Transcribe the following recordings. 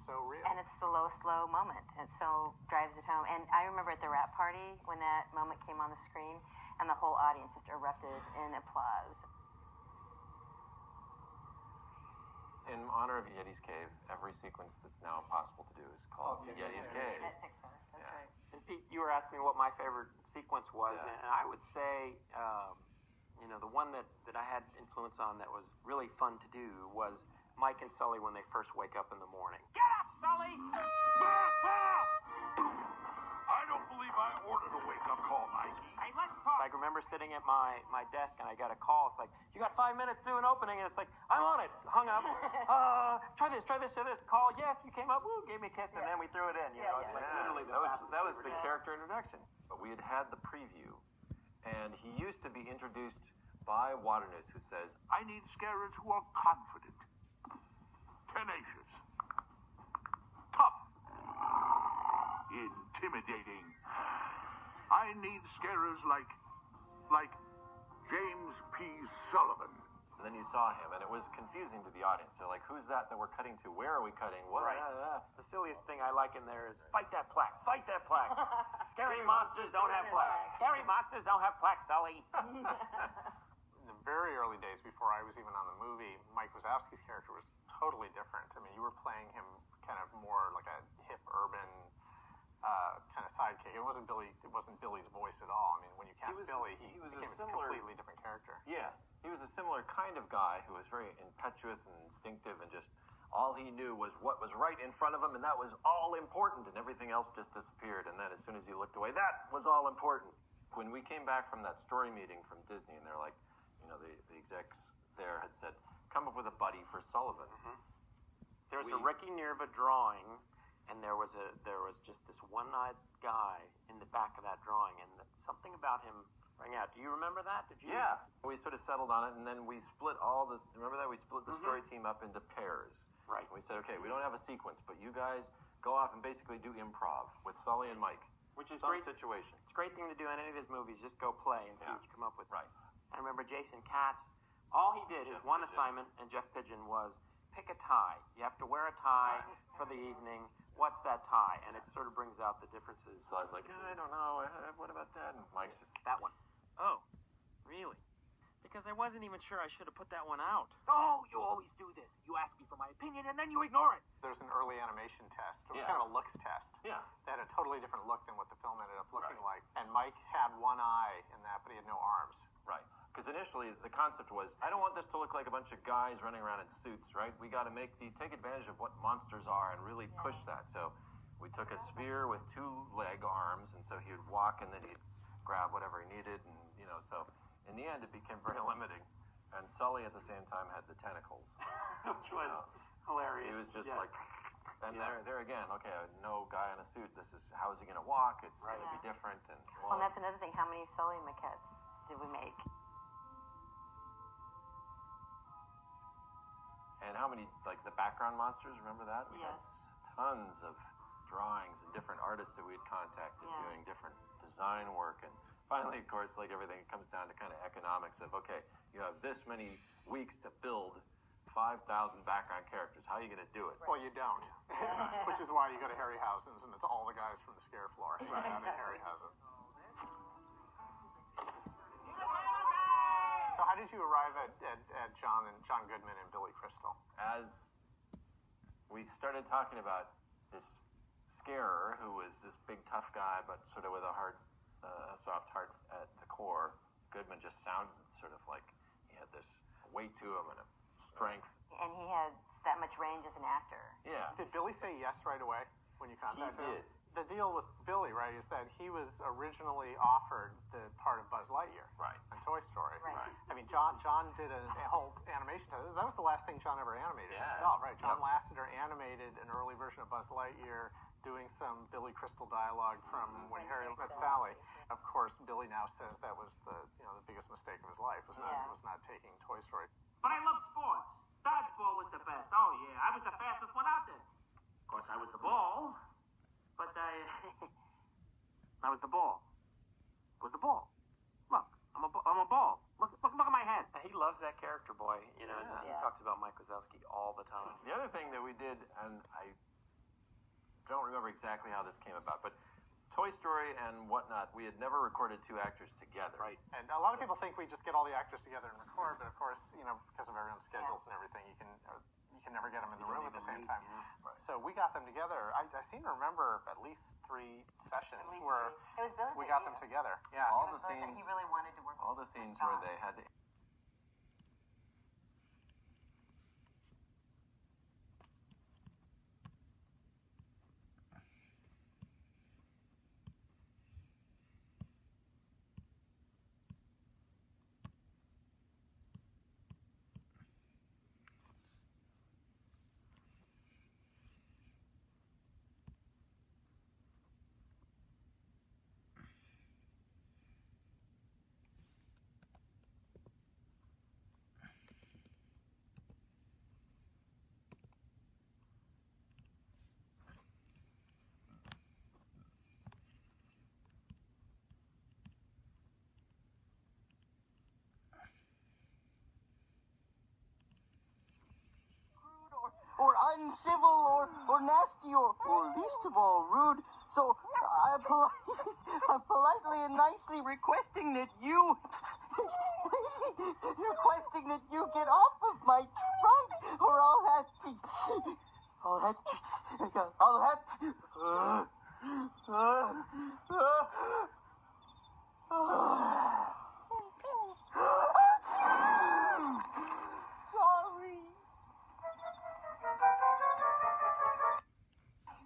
so real. And it's the lowest low moment. It so drives it home. And I remember at the wrap party when that moment came on the screen and the whole audience just erupted in applause. In honor of Yeti's Cave, every sequence that's now impossible to do is called Yeti's Cave. At Pixar, that's right. And Pete, you were asking me what my favorite sequence was, Yeah. and I would say, the one that I had influence on that was really fun to do was Mike and Sully when they first wake up in the morning. Get up, Sully! I don't believe I ordered a wake-up call, Mikey. Hey, let's talk. I remember sitting at my desk and I got a call. It's like, you got 5 minutes to do an opening. And it's like, I'm on it. Hung up. Try this. Call. Yes, you came up. Woo, gave me a kiss. And then we threw it in. You know, it's like literally that was the character introduction. But we had the preview. And he used to be introduced by Waternoose, who says, I need scarers who are confident, tenacious, tough, intimidating. I need scarers like James P. Sullivan. And then you saw him, and it was confusing to the audience. They're like, who's that we're cutting to? Where are we cutting? What? Right. The silliest thing I like in there is, fight that plaque. Fight that plaque. Scary monsters don't have plaques. Scary monsters don't have plaques, Sully. In the very early days, before I was even on the movie, Mike Wazowski's character was totally different. I mean, you were playing him kind of more like a hip, urban kind of sidekick. It wasn't Billy's voice at all. I mean, when you cast Billy, he was became a similar, completely different character. Yeah, he was a similar kind of guy who was very impetuous and instinctive, and just all he knew was what was right in front of him, and that was all important, and everything else just disappeared. And then as soon as he looked away, that was all important. When we came back from that story meeting from Disney, and they're like, the execs there had said, come up with a buddy for Sullivan. Mm-hmm. There was a Ricky Nerva drawing, and there was just this one-eyed guy in the back of that drawing, and something about him rang out. Do you remember that? Did you? Yeah. We sort of settled on it, and then we split remember that? We split the story team up into pairs. Right. And we said, okay, we don't have a sequence, but you guys go off and basically do improv with Sully and Mike. Which is some great situation. It's a great thing to do in any of his movies. Just go play and see what you come up with. Right. I remember Jason Katz. All he did, his one assignment, and Jeff Pigeon, was pick a tie. You have to wear a tie for the evening. What's that tie? And it sort of brings out the differences. So I was like, I don't know. What about that? And Mike's just, that one. Oh, really? Because I wasn't even sure I should have put that one out. Oh, you always do this. You ask me for my opinion, and then you ignore it. There's an early animation test. It was Yeah. kind of a looks test. Yeah. They had a totally different look than what the film ended up looking like. And Mike had one eye in that, but he had no arms. right. Because initially the concept was, I don't want this to look like a bunch of guys running around in suits, right? We got to take advantage of what monsters are and really push that. So we took a sphere with 2 leg arms, and so he would walk and then he'd grab whatever he needed, and so in the end it became very limiting. And Sully at the same time had the tentacles, Which was hilarious. He was just like, and there again, okay, no guy in a suit. How is he going to walk? It's going to be different. And Well, that's another thing. How many Sully maquettes did we make? And how many, like the background monsters, remember that? We Yes. had tons of drawings and different artists that we had contacted doing different design work. And finally, of course, like everything, it comes down to kind of economics of, okay, you have this many weeks to build 5,000 background characters. How are you going to do it? Well, you don't. Which is why you go to Harryhausen's, and it's all the guys from the scare floor out at Harryhausen. So how did you arrive at John Goodman and Billy Crystal? As we started talking about this scarer, who was this big tough guy, but sort of with a soft heart at the core, Goodman just sounded sort of like he had this weight to him and a strength. And he had that much range as an actor. Yeah. Did Billy say yes right away when you contacted him? He did. The deal with Billy, right, is that he was originally offered the part of Buzz Lightyear in Toy Story. Right. I mean, John did a whole animation. That was the last thing John ever animated himself, right? John Lasseter animated an early version of Buzz Lightyear, doing some Billy Crystal dialogue from When Harry Met Sally. Of course, Billy now says that was the biggest mistake of his life was not taking Toy Story. But I love sports. Dodgeball was the best. Oh, yeah. I was the fastest one out there. Of course, I was the ball. But I was the ball. I was the ball. Look, I'm a ball. Look at my head. He loves that character, boy. He talks about Mike Wazowski all the time. The other thing that we did, and I don't remember exactly how this came about, but Toy Story and whatnot, we had never recorded two actors together. Right. And a lot of people think we just get all the actors together and record, but of course, because of everyone's schedules and everything, you can never get them in the room at the same time. Yeah. Right. So we got them together. I seem to remember at least 3 sessions where It was Billy's we got them idea. together. Yeah. All It the was Billy's idea. scenes, He really wanted to work all with the scenes John. where they had to. Or uncivil, or nasty, or least of all rude. So I'm politely and nicely requesting that you get off of my trunk, or I'll have to. Sorry.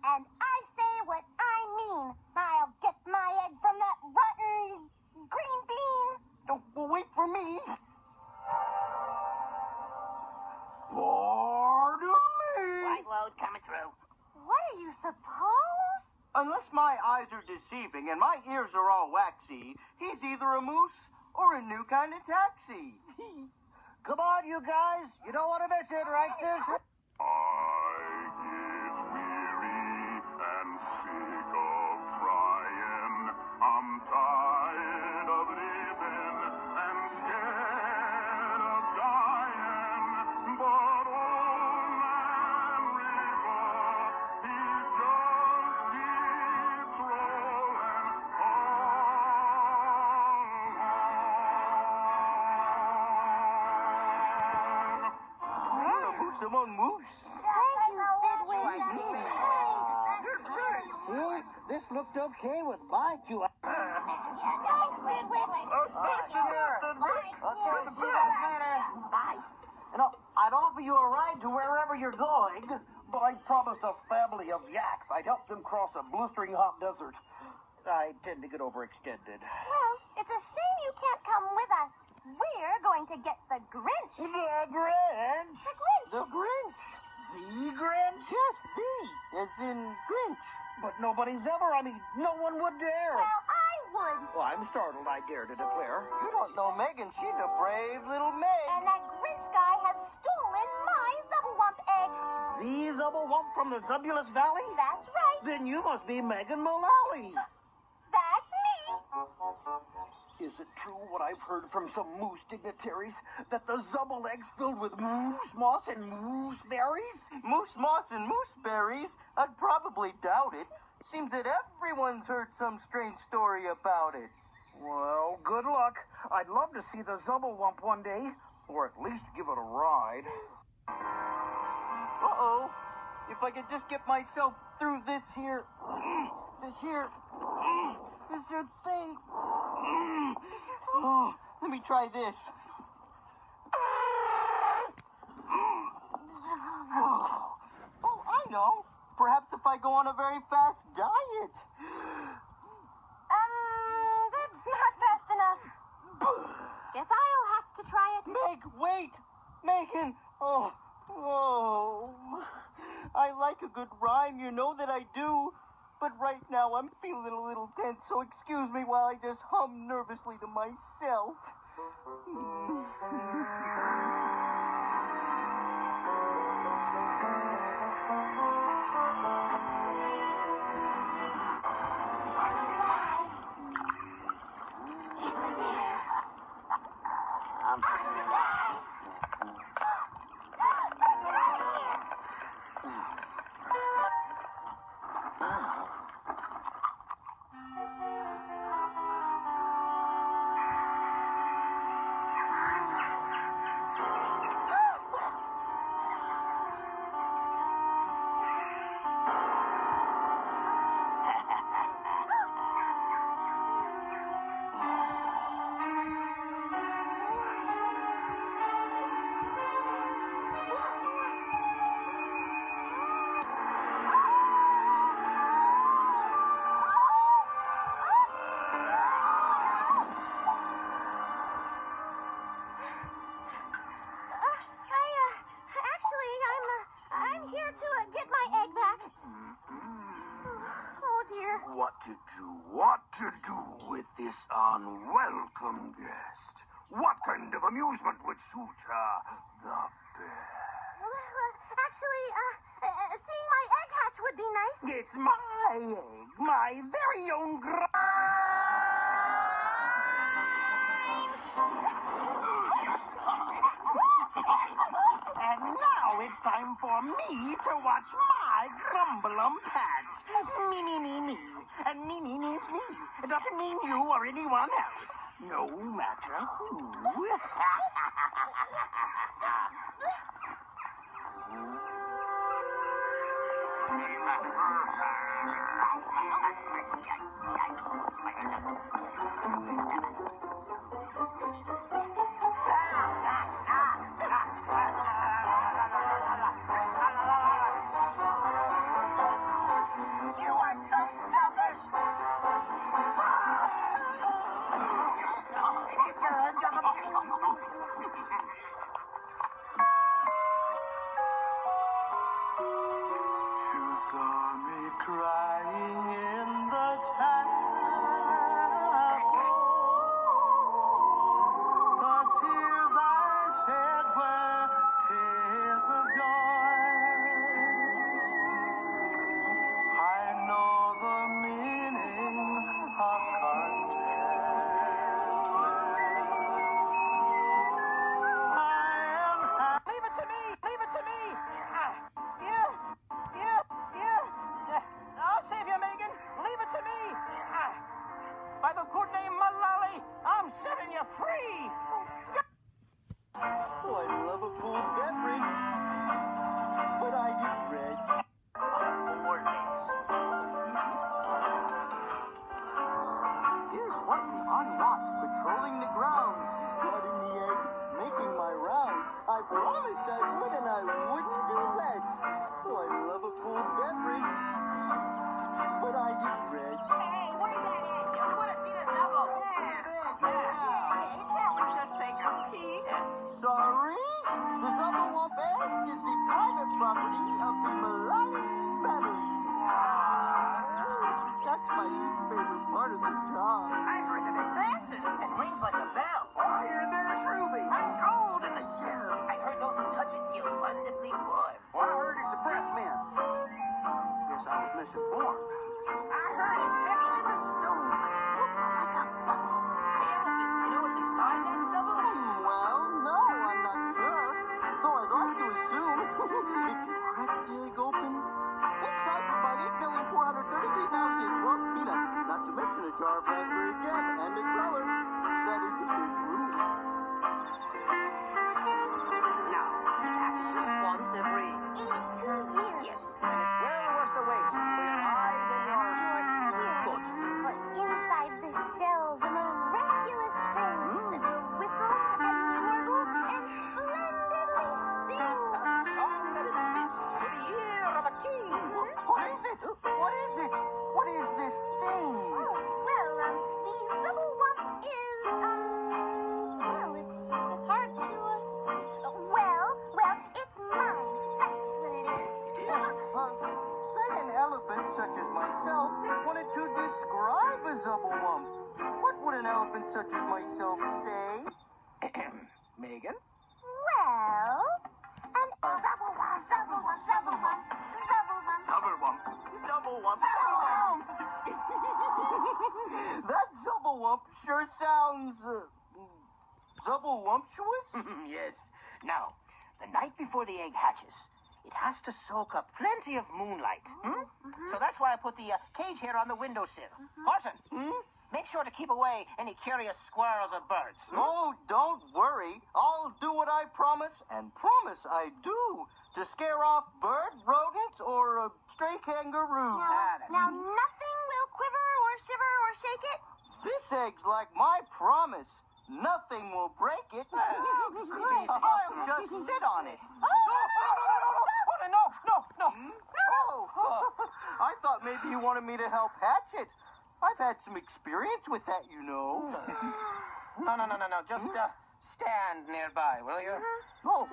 And I say what I mean. I'll get my egg from that rotten green bean. Don't wait for me. Pardon me. White load coming through. What do you suppose? Unless my eyes are deceiving and my ears are all waxy, he's either a moose or a new kind of taxi. Come on, you guys. You don't want to miss it, right? This. I get weary and sick of trying. I'm tired of living and scared of dying. But old man River, he just keeps rolling on. Moose among moose. Thank you, Fidwin. See, this looked okay with my two. Thanks, Fidwin. Okay, see you guys later. Bye. And I'd offer you a ride to wherever you're going, but I promised a family of yaks I'd help them cross a blistering hot desert. I tend to get overextended. Well, it's a shame you can't come with us. We're going to get the Grinch. The Grinch? The Grinch. The Grinch. The Grinch? Yes, the. As in Grinch. But nobody's ever, no one would dare. Well, I would. Well, I'm startled, I dare to declare. You don't know Megan. She's a brave little Meg. And that Grinch guy has stolen my Zubblewump egg. The Zubblewump from the Zubulus Valley? That's right. Then you must be Megan Mullally. That's me. Is it true what I've heard from some moose dignitaries, that the Zubble egg's filled with moose moss and mooseberries? Moose moss and mooseberries? I'd probably doubt it. Seems that everyone's heard some strange story about it. Well, good luck. I'd love to see the Zubblewump one day, or at least give it a ride. Uh-oh. If I could just get myself through this here thing. Oh, let me try this. Oh, I know. Perhaps if I go on a very fast diet. That's not fast enough. Guess I'll have to try it. Meg, wait. Megan. Oh. I like a good rhyme, you know that I do. But right now I'm feeling a little tense, so excuse me while I just hum nervously to myself. What to do with this unwelcome guest? What kind of amusement would suit her the best? Well, actually, seeing my egg hatch would be nice. It's my egg, my very own And now it's time for me to watch my Grumblum patch. Me. And me means me. It doesn't mean you or anyone else. No matter who. You are so selfish. You saw me crying in the chapel. The tears I shed were tears of joy. I know the meaning of contentment. I am happy. Leave it to me! Leave it to me! I'll save you, Megan! Leave it to me! By the good name Mullally, I'm setting you free! Oh, I love a cold beverage. But I digress. On 4 legs. Here's what is on watch, patrolling the grounds, guarding the egg, making my rounds. I promised I would, and I wouldn't do less. Oh, I love a cold beverage. But I digress. Hey, where's that egg? You want to see this apple? Can't we just take a peek? Sorry? The Zubblewump egg is the private property of the Mullally family. That's my least favorite part of the job. I heard that it dances and rings like a bell. I hear there's Ruby. And gold in the shell. I heard those who touch it feel wonderfully warm. Well, I heard it's a breath mint. Guess I was misinformed. I heard it's heavy as a stone, but looks like a bubble. Hey, elephant, you know what's inside that zubble? Well, no, I'm not sure. Though I'd like to assume if you crack the egg open, inside you find 8,433,012 peanuts, not to mention a jar of raspberry jam and a cruller. That is if there's room. Now, it hatches just once every 82 years. Yes, and it's well worth the wait for your eyes and your Years. For inside the shell's a miraculous thing that will whistle and warble and splendidly sing. A song that is fit for the ear of a king. What is it? What is it? What is this thing? Oh, well, the Zubblewump is, well, it's hard to, well, it's mine. That's what it is. Say an elephant such as myself wanted to describe a Zubblewump. What would an elephant such as myself say? Megan? Well, an Zubblewump, Zubblewump, Zubblewump, Zubblewump. Zubblewump. That Zubblewump sure sounds, Zubblewumptuous? Yes. Now, the night before the egg hatches, it has to soak up plenty of moonlight. So that's why I put the cage here on the windowsill. Horton, make sure to keep away any curious squirrels or birds. Oh, don't worry. I'll do what I promise, and promise I do, to scare off bird, rodent, or stray kangaroo. Now nothing will quiver or shiver or shake it. This egg's like my promise. Nothing will break it. I'll just sit on it. Oh, I thought maybe you wanted me to help hatch it. I've had some experience with that, you know. No. Just stand nearby, will you? Oh,